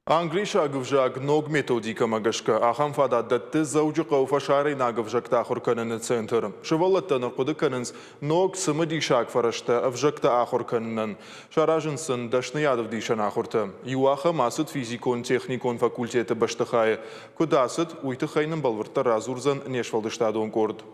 Англиша гвжак ног методика магашка, ахам фада датты заужу қауфа шары на гвжакта ахурканын центр. Шывалатта наркудыканынс ног сымыди шак фарашта авжакта ахурканын. Шаражынсын дашны ядов дишан ахурта. Юаха масыд физикон техникон факультеті баштахай. Кудасыд уйты хайнын балвырта разурзан нешвалдыштадон корд.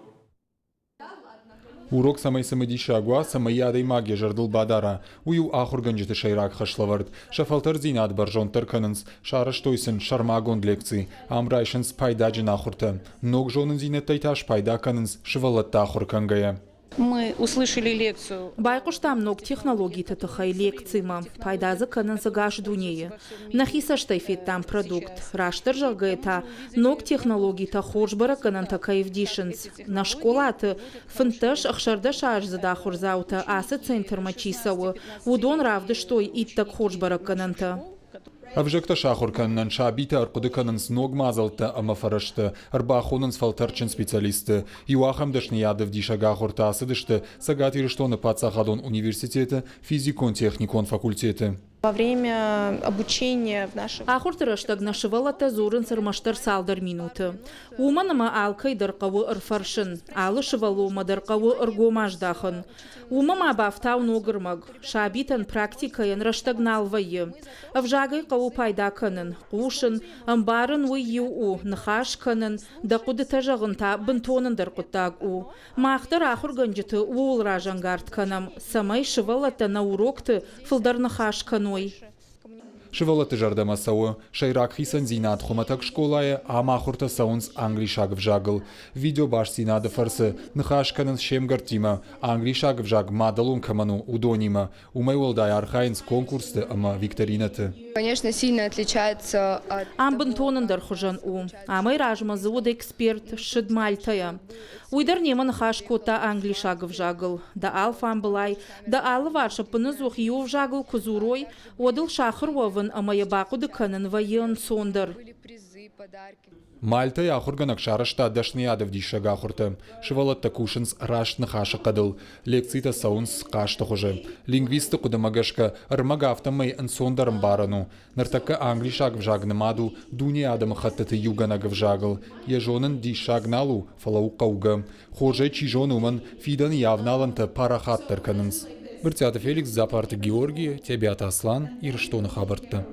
Урок самай самадишагуа самай ядай магия жардыл бадара. Ую ахурганжыты шайрак хашлавард. Шафалтар зинат баржон тырканынс. Шараш тойсын шармагон лекции. Амрайшынс пайдаджын ахурта. Ног жонын зинеттай таш пайда канынс. Шывалатта ахуркангая. Мы услышали лекцию. Байкуштам ног технологий татахай лекцима. Пайдазы канын загаш дунее. Нахиса штайфет там продукт. Раштыр жагайта ног технологий та хожбара канын такаев дишенс. На школаты фынташ ахшардаш аж задахурзаута асы центр мачисауы. Удон равды штой иттак хожбара канынта. Авжакта шахурканнан шабита аркудыканынс ног мазалта ама фарашты. Арбахонынс фалтарчын специалисты. Юахам дашны ядов дишага хуртасы дышты. Сагат ирыштоны пацахадон университеты, физикон техникон факультеты. Во время обучения в нашем... Ахуртырыштаг нашывалата зорын сырмаштар салдар минуты. Уманама алкай дырқавы ырфаршын. Алы шывалума дырқавы ыргомаждахын. Умама бафтау ногырмаг. Шабитан практикаен раштагналвайы. Авжагай қаву пайдаканын. Қушын, амбарын уйю у. Нахашканын. Дақуды тажағынта бынтонын дырқыттаг у. Мақтыр ахурганжыты уол ражангартканам. Самай шывалата на урокты фылдар нахашкану. Шывалаты жардамасауы, шайрак хисан зинат хуматак школая, ама хурта саунс англишаг вжагыл. Видео баш зинады фарсы, нхашканын шемгартима, англишаг вжаг мадалун каману удонима. Умайвалдай архайнс конкурсты, ама викторинаты. Конечно, сильно отличается от... Амбынтонын дархужан у. Амай ражма завода эксперт шыдмальтая. Уйдар неман хашкота англишаг вжагыл. Да алфан былай, да алы варша пынызух ю вжагыл кузурой, одыл шахыр вовын амая бақуды канын вайын сондар. Мальта яхурганак шарашта дашны ядов дишага хурта. Шывалатта кушынс рашны хаша кадыл. Лекцита саунс кашта хуже. Лингвисты кудамагашка армагафтамай ансондарым барану. Нартака англишаг вжагны маду, дуни адам хаттаты юганаг вжагыл. Ежонын дишагналу фалау кауга. Хоже чижонуман фидан явналанта парахаттар канынс. Біртяты Феликс, Запарты Георгий, Тебята Аслан, Ирштоны хабартты.